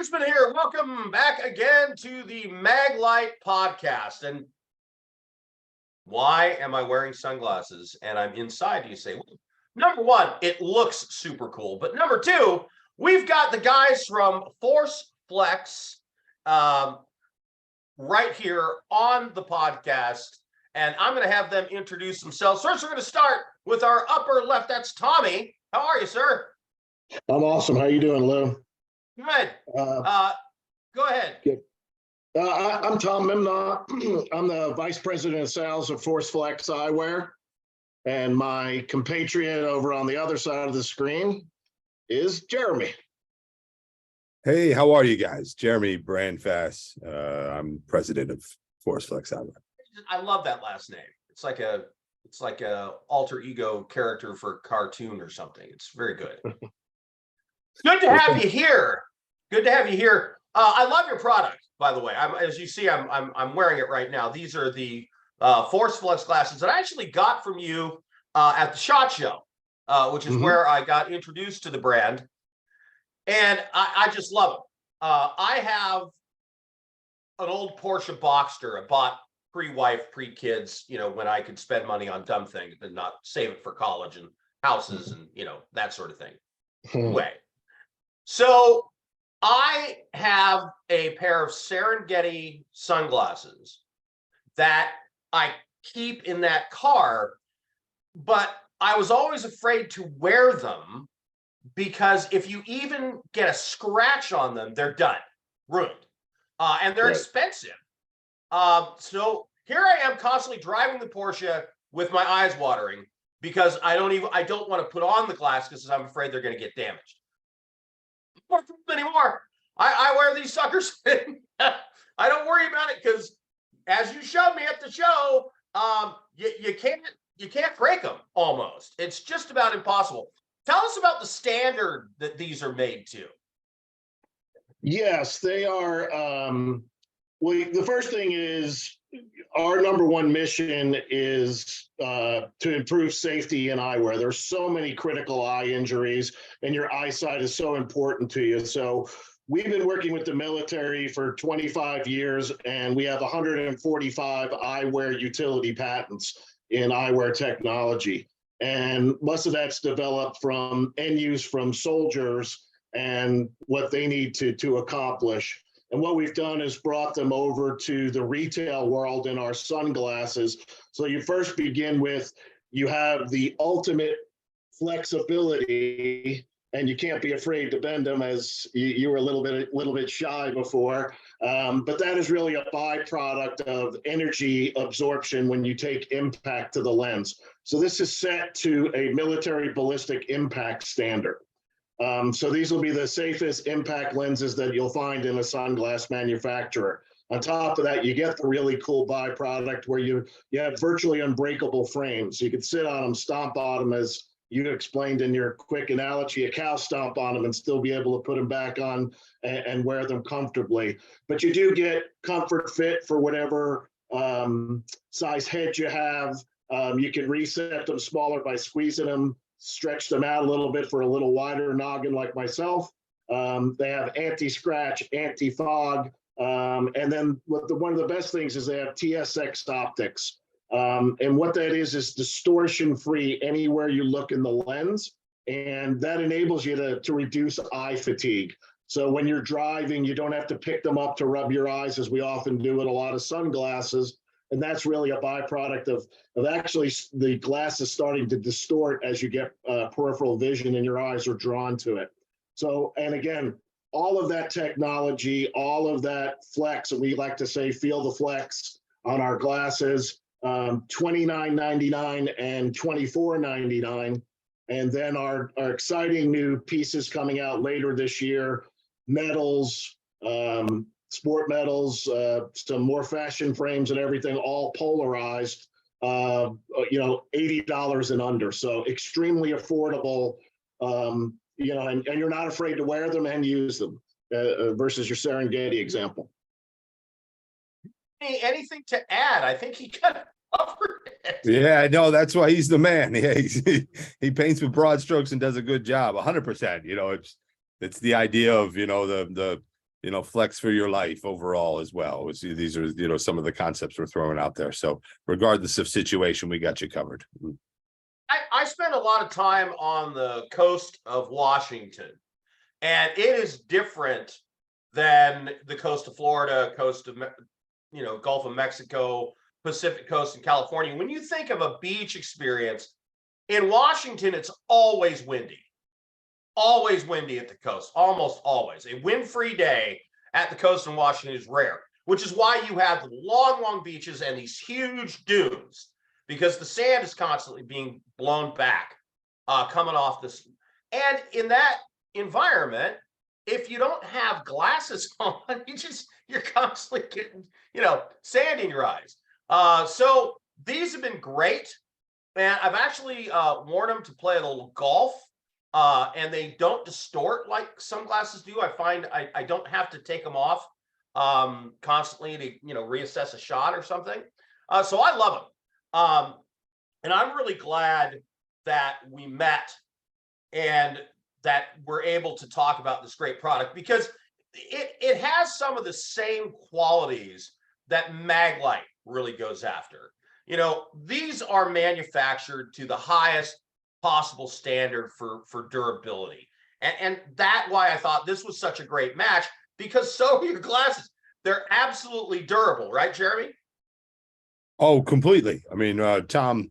Frenchman here. Welcome back again to the Maglite podcast. And why am I wearing sunglasses and I'm inside? You say, well, number one, it looks super cool. But number two, we've got the guys from Forceflex right here on the podcast. And I'm going to have them introduce themselves. First, we're going to start with our upper left. That's Tommy. How are you, sir? I'm awesome. How you doing, Lou? Good. Go ahead. Good. I'm Tom Mimnaugh. I'm the Vice President of Sales of Forceflex Eyewear. And my compatriot over on the other side of the screen is Jeremy. Hey, how are you guys? Jeremy Brandfast. I'm president of Forceflex Eyewear. I love that last name. It's like a alter ego character for a cartoon or something. It's very good. Good to have you here. Good to have you here. I love your product, by the way. As you see, I'm wearing it right now. These are the Forceflex glasses that I actually got from you at the SHOT Show, which is where I got introduced to the brand, and I just love them. I have an old Porsche Boxster I bought pre-wife, pre-kids, when I could spend money on dumb things and not save it for college and houses and, that sort of thing. Way. So I have a pair of Serengeti sunglasses that I keep in that car, but I was always afraid to wear them because if you even get a scratch on them, they're done, ruined, and they're expensive. So here I am constantly driving the Porsche with my eyes watering because I don't want to put on the glass because I'm afraid they're going to get damaged. Anymore. I wear these suckers. I don't worry about it because, as you showed me at the show, you can't break them. Almost, it's just about impossible. Tell us about the standard that these are made to. Yes, they are. Well, the first thing is our number one mission is to improve safety in eyewear. There's so many critical eye injuries, and your eyesight is so important to you. So we've been working with the military for 25 years, and we have 145 eyewear utility patents in eyewear technology. And most of that's developed from end use from soldiers and what they need to accomplish. And what we've done is brought them over to the retail world in our sunglasses. So you first begin with, you have the ultimate flexibility, and you can't be afraid to bend them, as you were a little bit shy before. But that is really a byproduct of energy absorption when you take impact to the lens. So this is set to a military ballistic impact standard. So these will be the safest impact lenses that you'll find in a sunglass manufacturer. On top of that, you get the really cool byproduct where you have virtually unbreakable frames. You can sit on them, stomp on them, as you explained in your quick analogy, a cow stomp on them and still be able to put them back on and wear them comfortably. But you do get comfort fit for whatever size head you have. You can reset them smaller by squeezing them, stretch them out a little bit for a little wider noggin like myself. They have anti-scratch, anti-fog, and then one of the best things is they have TSX optics. And what that is distortion-free anywhere you look in the lens, and that enables you to reduce eye fatigue. So when you're driving, you don't have to pick them up to rub your eyes, as we often do with a lot of sunglasses. And that's really a byproduct of actually the glasses starting to distort as you get peripheral vision and your eyes are drawn to it. So, and again, all of that technology, all of that flex, and we like to say, feel the flex on our glasses, $29.99 and $24.99. And then our exciting new pieces coming out later this year, metals, sport metals, some more fashion frames and everything, all polarized, $80 and under. So extremely affordable, and you're not afraid to wear them and use them versus your Serengeti example. Anything to add? I think he kind of covered it. Yeah, no, that's why he's the man. Yeah, he paints with broad strokes and does a good job. 100%. It's the idea of the flex for your life overall as well. These are, some of the concepts we're throwing out there. So regardless of situation, we got you covered. I spend a lot of time on the coast of Washington, and it is different than the coast of Florida, coast of, Gulf of Mexico, Pacific coast in California. When you think of a beach experience in Washington, it's always windy at the coast, almost always. A wind-free day at the coast in Washington is rare, which is why you have long beaches and these huge dunes, because the sand is constantly being blown back, coming off this. And in that environment, if you don't have glasses on, you're constantly getting, sand in your eyes. So these have been great. And I've actually worn them to play a little golf, and they don't distort like some glasses do. I find I don't have to take them off constantly to, reassess a shot or something. So I love them. And I'm really glad that we met and that we're able to talk about this great product, because it has some of the same qualities that Maglite really goes after. These are manufactured to the highest possible standard for durability. And that's why I thought this was such a great match, because so are your glasses. They're absolutely durable, right, Jeremy? Oh, completely. I mean, Tom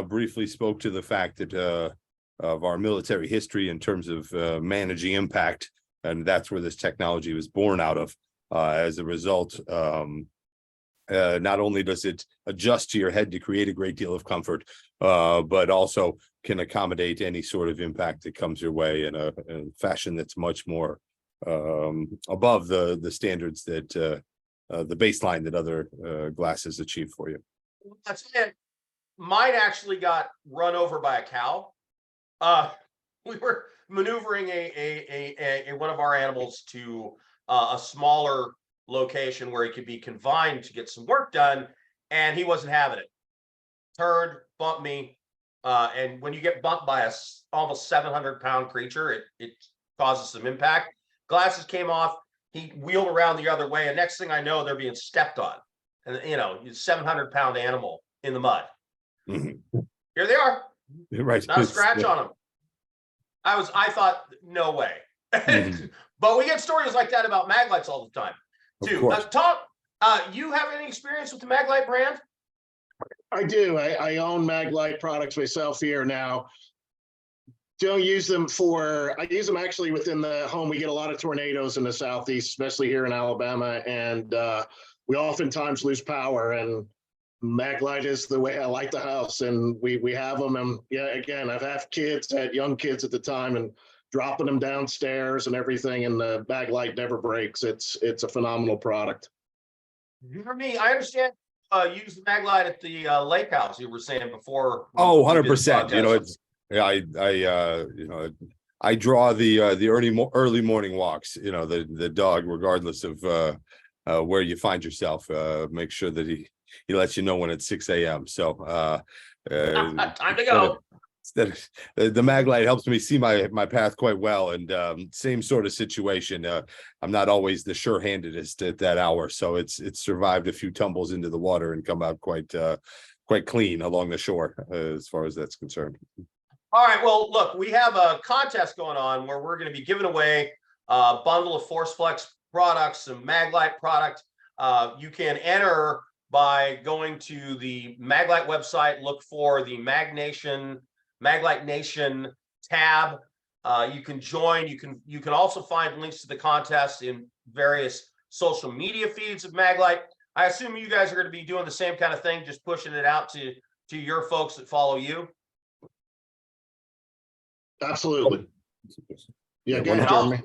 briefly spoke to the fact that of our military history in terms of managing impact, and that's where this technology was born out of. As a result, not only does it adjust to your head to create a great deal of comfort, but also can accommodate any sort of impact that comes your way in a fashion that's much more above the standards that the baseline that other glasses achieve for you. That's it. Mine actually got run over by a cow. We were maneuvering a one of our animals to a smaller location where he could be confined to get some work done, and he wasn't having it. Turned, bumped me, and when you get bumped by a almost 700-pound creature, it causes some impact. Glasses came off. He wheeled around the other way, and next thing I know, they're being stepped on, and 700-pound animal in the mud. Mm-hmm. Here they are. Right. Not a scratch on them. I thought, no way. Mm-hmm. But we get stories like that about Maglites all the time, too. Tom, you have any experience with the Maglite brand? I do. I own Maglite products myself here now. Don't use them I use them actually within the home. We get a lot of tornadoes in the Southeast, especially here in Alabama, and we oftentimes lose power, and Maglite is the way I like the house, and we have them. And yeah, again, I've had young kids at the time, and dropping them downstairs and everything, and the Maglite never breaks. It's a phenomenal product. For me, I understand use the Maglite at the lake house you were saying before. Oh, 100%. I draw the early morning walks, the dog, regardless of where you find yourself, make sure that he lets you know when it's 6 a.m. So time to go. The Maglite helps me see my path quite well, and same sort of situation. I'm not always the sure-handedest at that hour, so it's survived a few tumbles into the water and come out quite clean along the shore, as far as that's concerned. All right, well, look, we have a contest going on where we're going to be giving away a bundle of Forceflex products, some Maglite product. You can enter by going to the Maglite website, look for the Maglite Nation tab. You can join. You can also find links to the contest in various social media feeds of Maglite. I assume you guys are going to be doing the same kind of thing, just pushing it out to your folks that follow you. Absolutely. Yeah, go ahead, Jeremy.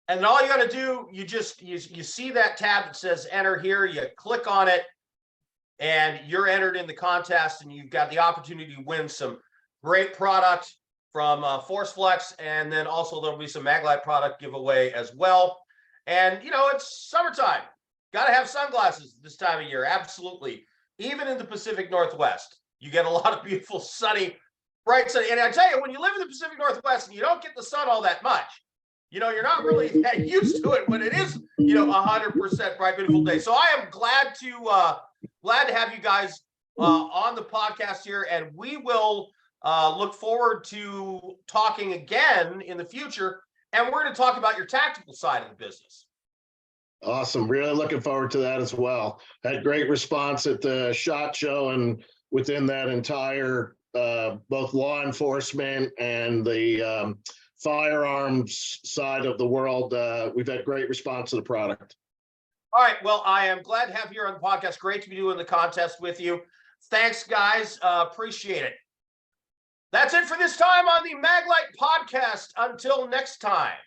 And all you got to do, you see that tab that says enter here, you click on it, and you're entered in the contest, and you've got the opportunity to win some great product from Forceflex, and then also there'll be some Maglite product giveaway as well. And it's summertime, got to have sunglasses this time of year. Absolutely. Even in the Pacific Northwest, you get a lot of beautiful sunny, bright sun. And I tell you, when you live in the Pacific Northwest and you don't get the sun all that much, you know, you're not really that used to it, but it is, you know, 100% bright, beautiful day. So I am glad to have you guys on the podcast here, and we will look forward to talking again in the future. And we're going to talk about your tactical side of the business. Awesome. Really looking forward to that as well. Had great response at the SHOT Show, and within that entire both law enforcement and the firearms side of the world, we've had great response to the product. All right. Well, I am glad to have you here on the podcast. Great to be doing the contest with you. Thanks, guys. Appreciate it. That's it for this time on the Maglite podcast. Until next time.